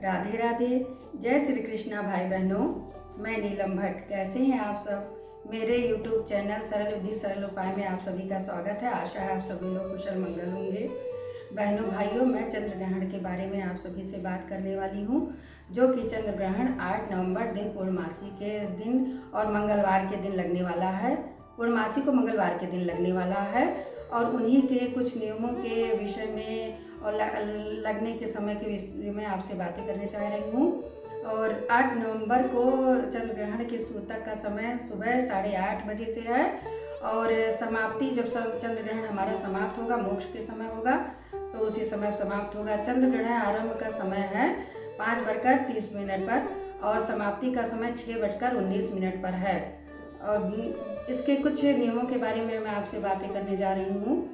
राधे राधे। जय श्री कृष्णा भाई बहनों। मैं नीलम भट्ट। कैसे हैं आप सब? मेरे YouTube चैनल सरल विधि सरल उपाय में आप सभी का स्वागत है। आशा है आप सभी लोग कुशल मंगल होंगे। बहनों भाइयों, मैं चंद्र ग्रहण के बारे में आप सभी से बात करने वाली हूँ, जो कि चंद्र ग्रहण 8 नवंबर दिन पूर्णमासी के दिन और मंगलवार के दिन लगने वाला है। पूर्णमासी को मंगलवार के दिन लगने वाला है और उन्हीं के कुछ नियमों के विषय में और लगने के समय के विषय में आपसे बातें करने चाह रही हूँ। और 8 नवंबर को चंद्र ग्रहण के सूतक का समय सुबह 8:30 बजे से है और समाप्ति जब चंद्र ग्रहण हमारा समाप्त होगा, मोक्ष के समय होगा, तो उसी समय समाप्त होगा। चंद्र ग्रहण आरंभ का समय है 5:30 पर और समाप्ति का समय 6:19 पर है। और इसके कुछ नियमों के बारे में मैं आपसे बातें करने जा रही हूँ।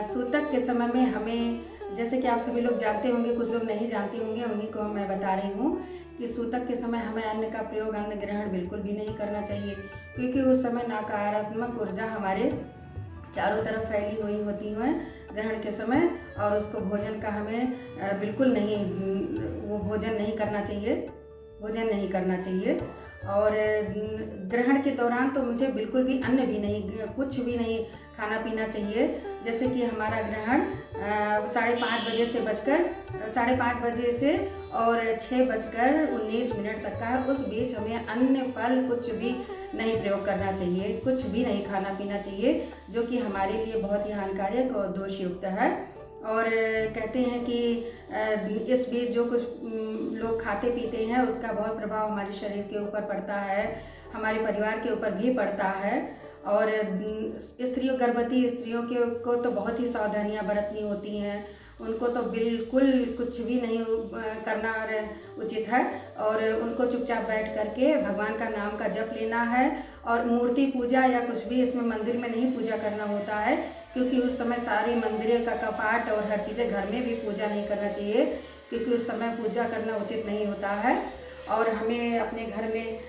सूतक के समय में हमें, जैसे कि आप सभी लोग जानते होंगे, कुछ लोग नहीं जानते होंगे, उन्हीं को मैं बता रही हूँ कि सूतक के समय हमें अन्न का प्रयोग, अन्न ग्रहण बिल्कुल भी नहीं करना चाहिए, क्योंकि उस समय नकारात्मक ऊर्जा हमारे चारों तरफ फैली हुई होती है ग्रहण के समय, और उसको भोजन का हमें बिल्कुल नहीं, वो भोजन नहीं करना चाहिए। और ग्रहण के दौरान तो मुझे बिल्कुल भी अन्न भी नहीं, कुछ भी नहीं खाना पीना चाहिए। जैसे कि हमारा ग्रहण 5:30 बजे से और 6:19 तक का है। उस बीच हमें अन्न फल कुछ भी नहीं प्रयोग करना चाहिए, कुछ भी नहीं खाना पीना चाहिए, जो कि हमारे लिए बहुत ही हानिकारक और दोषयुक्त है। और कहते हैं कि इस बीच जो कुछ लोग खाते पीते हैं उसका बहुत प्रभाव हमारे शरीर के ऊपर पड़ता है, हमारे परिवार के ऊपर भी पड़ता है। और स्त्रियों, गर्भवती स्त्रियों को तो बहुत ही सावधानियां बरतनी होती हैं। उनको तो बिल्कुल कुछ भी नहीं करना उचित है और उनको चुपचाप बैठ करके भगवान का नाम का जप लेना है। और मूर्ति पूजा या कुछ भी इसमें मंदिर में नहीं पूजा करना होता है, क्योंकि उस समय सारी मंदिरों का कपाट और हर चीज़ें, घर में भी पूजा नहीं करना चाहिए, क्योंकि उस समय पूजा करना उचित नहीं होता है। और हमें अपने घर में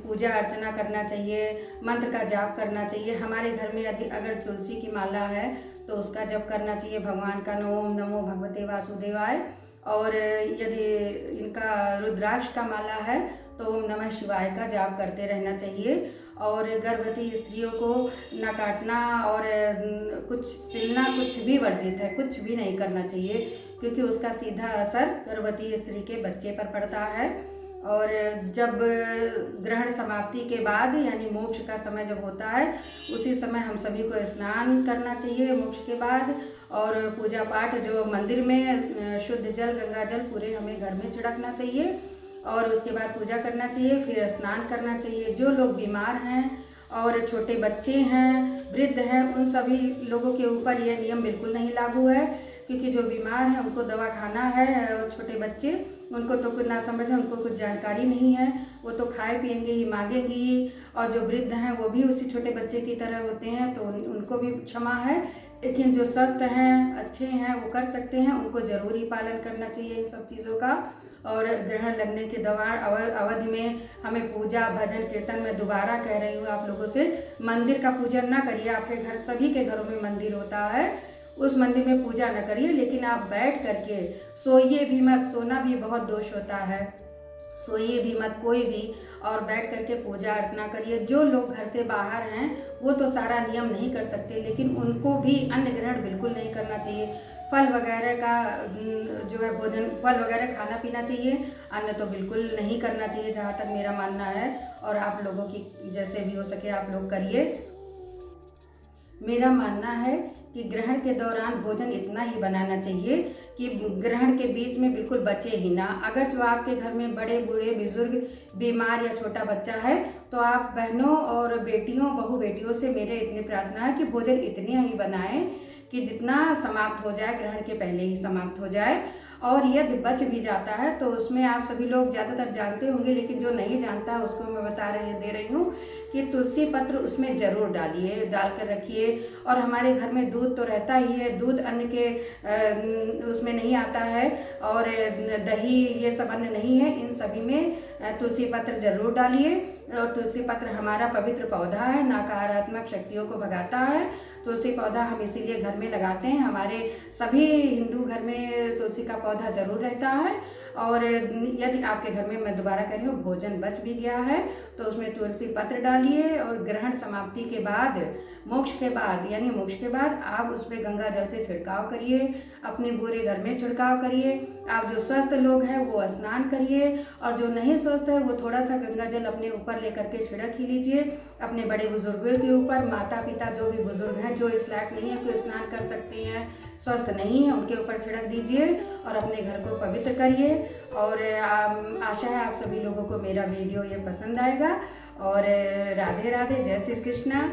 पूजा अर्चना करना चाहिए, मंत्र का जाप करना चाहिए। हमारे घर में यदि अगर तुलसी की माला है तो उसका जप करना चाहिए, भगवान का ओम नमो भगवते वासुदेवाय। और यदि इनका रुद्राक्ष का माला है तो ओम नमः शिवाय का जाप करते रहना चाहिए। और गर्भवती स्त्रियों को न काटना और कुछ सिलना कुछ भी वर्जित है, कुछ भी नहीं करना चाहिए, क्योंकि उसका सीधा असर गर्भवती स्त्री के बच्चे पर पड़ता है। और जब ग्रहण समाप्ति के बाद यानी मोक्ष का समय जब होता है, उसी समय हम सभी को स्नान करना चाहिए मोक्ष के बाद। और पूजा पाठ जो मंदिर में शुद्ध जल, गंगा जल पूरे हमें घर में छिड़कना चाहिए और उसके बाद पूजा करना चाहिए, फिर स्नान करना चाहिए। जो लोग बीमार हैं और छोटे बच्चे हैं, वृद्ध हैं, उन सभी लोगों के ऊपर यह नियम बिल्कुल नहीं लागू है, क्योंकि जो बीमार हैं उनको दवा खाना है और छोटे बच्चे, उनको तो कुछ ना समझ है, उनको कुछ जानकारी नहीं है, वो तो खाए पिएंगे ही, मांगेंगे ही। और जो वृद्ध हैं वो भी उसी छोटे बच्चे की तरह होते हैं, तो उनको भी क्षमा है। लेकिन जो स्वस्थ हैं, अच्छे हैं, वो कर सकते हैं, उनको जरूर ही पालन करना चाहिए इन सब चीज़ों का। और ग्रहण लगने के दौरान अवधि में हमें पूजा, भजन, कीर्तन, में दोबारा कह रही हूँ आप लोगों से, मंदिर का पूजन ना करिए। आपके घर, सभी के घरों में मंदिर होता है, उस मंदिर में पूजा न करिए, लेकिन आप बैठ करके सोइए भी मत, सोना भी बहुत दोष होता है, सोइए भी मत कोई भी, और बैठ करके पूजा अर्चना करिए। जो लोग घर से बाहर हैं वो तो सारा नियम नहीं कर सकते, लेकिन उनको भी अन्न ग्रहण बिल्कुल नहीं करना चाहिए। फल वगैरह का जो है भोजन, फल वगैरह खाना पीना चाहिए, अन्न तो बिल्कुल नहीं करना चाहिए, जहाँ तक मेरा मानना है। और आप लोगों की जैसे भी हो सके आप लोग करिए। मेरा मानना है कि ग्रहण के दौरान भोजन इतना ही बनाना चाहिए कि ग्रहण के बीच में बिल्कुल बचे ही ना। अगर जो आपके घर में बड़े बूढ़े बुजुर्ग, बीमार या छोटा बच्चा है, तो आप बहनों और बेटियों, बहू बेटियों से मेरे इतनी प्रार्थना है कि भोजन इतने ही बनाएं कि जितना समाप्त हो जाए, ग्रहण के पहले ही समाप्त हो जाए। और यदि बच भी जाता है तो उसमें आप सभी लोग ज़्यादातर जानते होंगे, लेकिन जो नहीं जानता है उसको मैं दे रही हूँ कि तुलसी पत्र उसमें ज़रूर डालिए, डाल कर रखिए। और हमारे घर में दूध तो रहता ही है, दूध अन्न के उसमें नहीं आता है, और दही, ये सब अन्न नहीं है, इन सभी में तुलसी पत्र ज़रूर डालिए। और तुलसी पत्र हमारा पवित्र पौधा है, नकारात्मक शक्तियों को भगाता है, तुलसी पौधा हम इसीलिए घर में लगाते हैं। हमारे सभी हिंदू घर में तुलसी का पौधा ज़रूर रहता है। और यदि आपके घर में, मैं दोबारा कह रही हूँ, भोजन बच भी गया है तो उसमें तुलसी पत्र डालिए और ग्रहण समाप्ति के बाद, मोक्ष के बाद यानी मोक्ष के बाद आप उस पर गंगा जल से छिड़काव करिए, अपने पूरे घर में छिड़काव करिए। आप जो स्वस्थ लोग हैं वो स्नान करिए और जो नहीं स्वस्थ है वो थोड़ा सा गंगा जल अपने ऊपर लेकर के छिड़क ही लीजिए। अपने बड़े बुजुर्गों के ऊपर, माता पिता जो भी बुजुर्ग हैं जो इस लायक नहीं है तो स्नान कर सकते हैं, स्वस्थ नहीं है, उनके ऊपर छिड़क दीजिए और अपने घर को पवित्र करिए। और आशा है आप सभी लोगों को मेरा वीडियो ये पसंद आएगा। और राधे राधे, जय श्री कृष्णा।